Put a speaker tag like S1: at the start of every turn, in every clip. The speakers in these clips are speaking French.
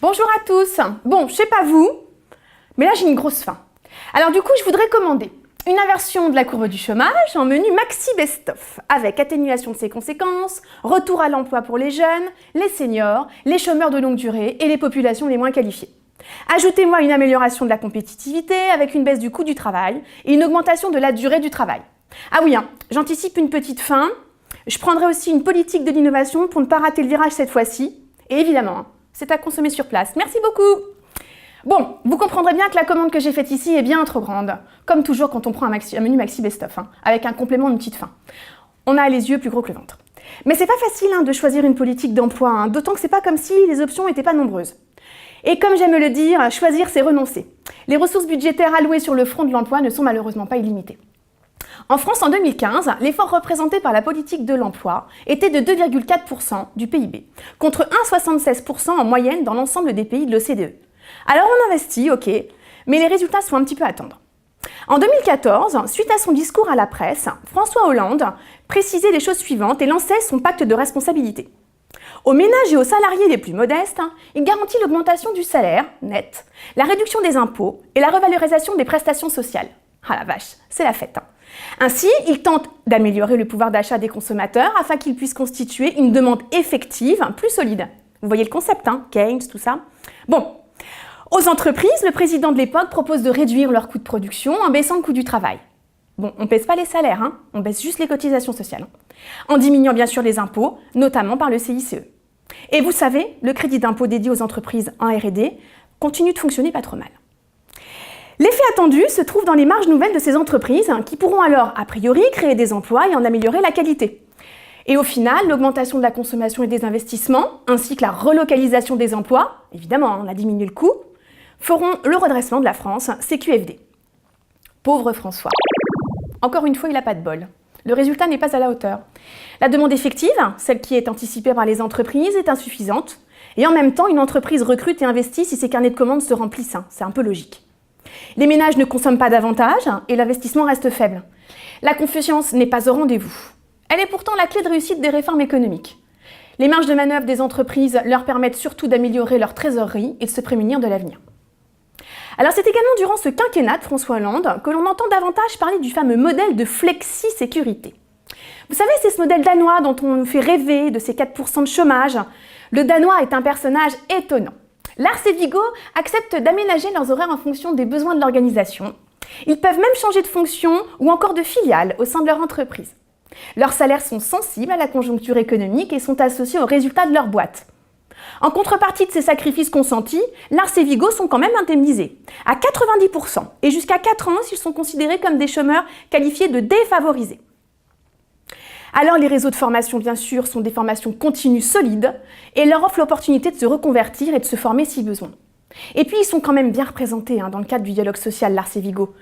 S1: Bonjour à tous. Bon, je sais pas vous, mais là j'ai une grosse faim. Alors du coup, je voudrais commander une inversion de la courbe du chômage en menu maxi best-of, avec atténuation de ses conséquences, retour à l'emploi pour les jeunes, les seniors, les chômeurs de longue durée et les populations les moins qualifiées. Ajoutez-moi une amélioration de la compétitivité avec une baisse du coût du travail et une augmentation de la durée du travail. Ah oui, j'anticipe une petite fin. Je prendrai aussi une politique de l'innovation pour ne pas rater le virage cette fois-ci. Et évidemment, c'est à consommer sur place. Merci beaucoup. Bon, vous comprendrez bien que la commande que j'ai faite ici est bien trop grande. Comme toujours quand on prend un menu maxi best-of, avec un complément d'une petite faim. On a les yeux plus gros que le ventre. Mais c'est pas facile de choisir une politique d'emploi, d'autant que c'est pas comme si les options n'étaient pas nombreuses. Et comme j'aime le dire, choisir c'est renoncer. Les ressources budgétaires allouées sur le front de l'emploi ne sont malheureusement pas illimitées. En France, en 2015, l'effort représenté par la politique de l'emploi était de 2,4% du PIB, contre 1,76% en moyenne dans l'ensemble des pays de l'OCDE. Alors on investit, ok, mais les résultats sont un petit peu à attendre. En 2014, suite à son discours à la presse, François Hollande précisait les choses suivantes et lançait son pacte de responsabilité. Aux ménages et aux salariés les plus modestes, il garantit l'augmentation du salaire net, la réduction des impôts et la revalorisation des prestations sociales. Ah la vache, c'est la fête. Ainsi, il tente d'améliorer le pouvoir d'achat des consommateurs afin qu'ils puissent constituer une demande effective plus solide. Vous voyez le concept, Keynes, tout ça. Bon, aux entreprises, le président de l'époque propose de réduire leurs coûts de production en baissant le coût du travail. Bon, on ne baisse pas les salaires, on baisse juste les cotisations sociales. En diminuant bien sûr les impôts, notamment par le CICE. Et vous savez, le crédit d'impôt dédié aux entreprises en R&D continue de fonctionner pas trop mal. L'effet attendu se trouve dans les marges nouvelles de ces entreprises qui pourront alors, a priori, créer des emplois et en améliorer la qualité. Et au final, l'augmentation de la consommation et des investissements, ainsi que la relocalisation des emplois, évidemment, on a diminué le coût, feront le redressement de la France, CQFD. Pauvre François. Encore une fois, il n'a pas de bol. Le résultat n'est pas à la hauteur. La demande effective, celle qui est anticipée par les entreprises, est insuffisante. Et en même temps, une entreprise recrute et investit si ses carnets de commandes se remplissent. C'est un peu logique. Les ménages ne consomment pas davantage et l'investissement reste faible. La confiance n'est pas au rendez-vous. Elle est pourtant la clé de réussite des réformes économiques. Les marges de manœuvre des entreprises leur permettent surtout d'améliorer leur trésorerie et de se prémunir de l'avenir. Alors c'est également durant ce quinquennat de François Hollande que l'on entend davantage parler du fameux modèle de flexi-sécurité. Vous savez, c'est ce modèle danois dont on nous fait rêver, de ces 4% de chômage. Le Danois est un personnage étonnant. Lars et Viggo acceptent d'aménager leurs horaires en fonction des besoins de l'organisation. Ils peuvent même changer de fonction ou encore de filiale au sein de leur entreprise. Leurs salaires sont sensibles à la conjoncture économique et sont associés aux résultats de leur boîte. En contrepartie de ces sacrifices consentis, Lars et Viggo sont quand même indemnisés, à 90% et jusqu'à 4 ans s'ils sont considérés comme des chômeurs qualifiés de défavorisés. Alors les réseaux de formation, bien sûr, sont des formations continues solides et leur offrent l'opportunité de se reconvertir et de se former si besoin. Et puis ils sont quand même bien représentés dans le cadre du dialogue social Lars et Viggo.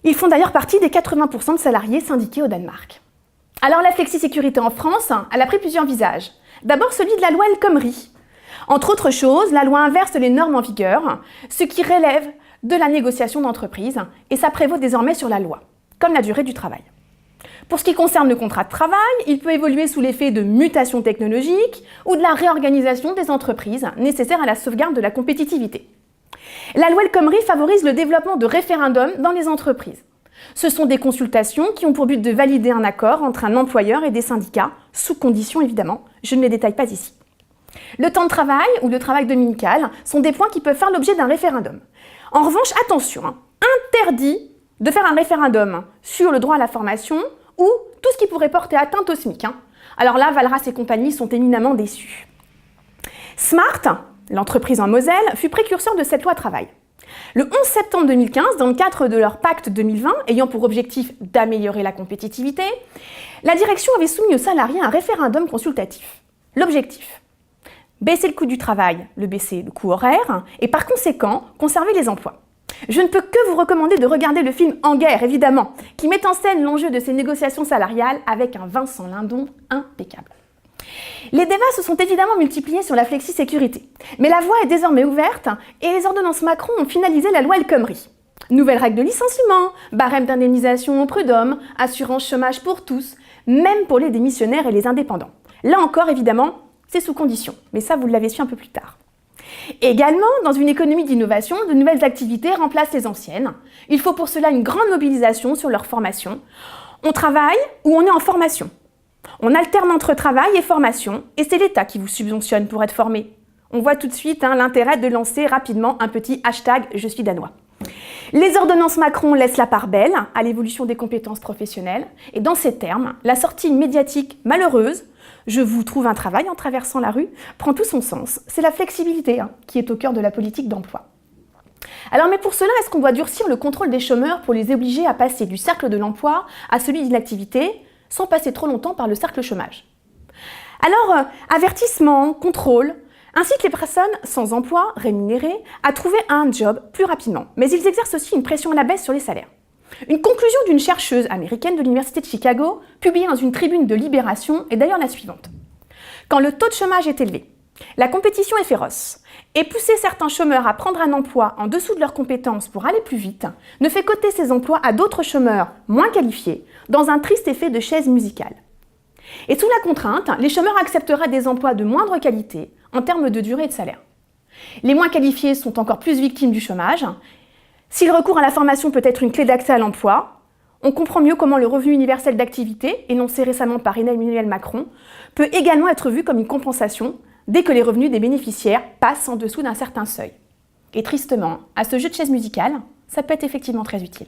S1: Ils font d'ailleurs partie des 80% de salariés syndiqués au Danemark. Alors la flexi-sécurité en France, elle a pris plusieurs visages. D'abord celui de la loi El Khomri. Entre autres choses, la loi inverse les normes en vigueur, ce qui relève de la négociation d'entreprise et ça prévaut désormais sur la loi, comme la durée du travail. Pour ce qui concerne le contrat de travail, il peut évoluer sous l'effet de mutations technologiques ou de la réorganisation des entreprises nécessaires à la sauvegarde de la compétitivité. La loi El Khomri favorise le développement de référendums dans les entreprises. Ce sont des consultations qui ont pour but de valider un accord entre un employeur et des syndicats, sous conditions évidemment, je ne les détaille pas ici. Le temps de travail ou le travail dominical sont des points qui peuvent faire l'objet d'un référendum. En revanche, attention, interdit de faire un référendum sur le droit à la formation ou tout ce qui pourrait porter atteinte au SMIC. Alors là, Valras et compagnie sont éminemment déçus. Smart, l'entreprise en Moselle, fut précurseur de cette loi travail. Le 11 septembre 2015, dans le cadre de leur pacte 2020, ayant pour objectif d'améliorer la compétitivité, la direction avait soumis aux salariés un référendum consultatif. L'objectif: baisser le coût du travail, baisser le coût horaire, et par conséquent, conserver les emplois. Je ne peux que vous recommander de regarder le film En guerre, évidemment, qui met en scène l'enjeu de ces négociations salariales avec un Vincent Lindon impeccable. Les débats se sont évidemment multipliés sur la flexi-sécurité, mais la voie est désormais ouverte et les ordonnances Macron ont finalisé la loi El Khomri. Nouvelles règles de licenciement, barème d'indemnisation au prud'homme, assurance chômage pour tous, même pour les démissionnaires et les indépendants. Là encore, évidemment, c'est sous condition, mais ça vous l'avez su un peu plus tard. Également, dans une économie d'innovation, de nouvelles activités remplacent les anciennes. Il faut pour cela une grande mobilisation sur leur formation. On travaille ou on est en formation. On alterne entre travail et formation, et c'est l'État qui vous subventionne pour être formé. On voit tout de suite l'intérêt de lancer rapidement un petit hashtag « Je suis danois ». Les ordonnances Macron laissent la part belle à l'évolution des compétences professionnelles, et dans ces termes, la sortie médiatique malheureuse « Je vous trouve un travail en traversant la rue » prend tout son sens. C'est la flexibilité qui est au cœur de la politique d'emploi. Alors, mais pour cela, est-ce qu'on doit durcir le contrôle des chômeurs pour les obliger à passer du cercle de l'emploi à celui de l'activité, sans passer trop longtemps par le cercle chômage? Alors, avertissement, contrôle, incite les personnes sans emploi, rémunérées, à trouver un job plus rapidement. Mais ils exercent aussi une pression à la baisse sur les salaires. Une conclusion d'une chercheuse américaine de l'Université de Chicago, publiée dans une tribune de Libération, est d'ailleurs la suivante. Quand le taux de chômage est élevé, la compétition est féroce, et pousser certains chômeurs à prendre un emploi en dessous de leurs compétences pour aller plus vite ne fait coter ces emplois à d'autres chômeurs moins qualifiés, dans un triste effet de chaise musicale. Et sous la contrainte, les chômeurs accepteraient des emplois de moindre qualité en termes de durée et de salaire. Les moins qualifiés sont encore plus victimes du chômage. Si le recours à la formation peut être une clé d'accès à l'emploi, on comprend mieux comment le revenu universel d'activité, énoncé récemment par Emmanuel Macron, peut également être vu comme une compensation dès que les revenus des bénéficiaires passent en dessous d'un certain seuil. Et tristement, à ce jeu de chaises musicales, ça peut être effectivement très utile.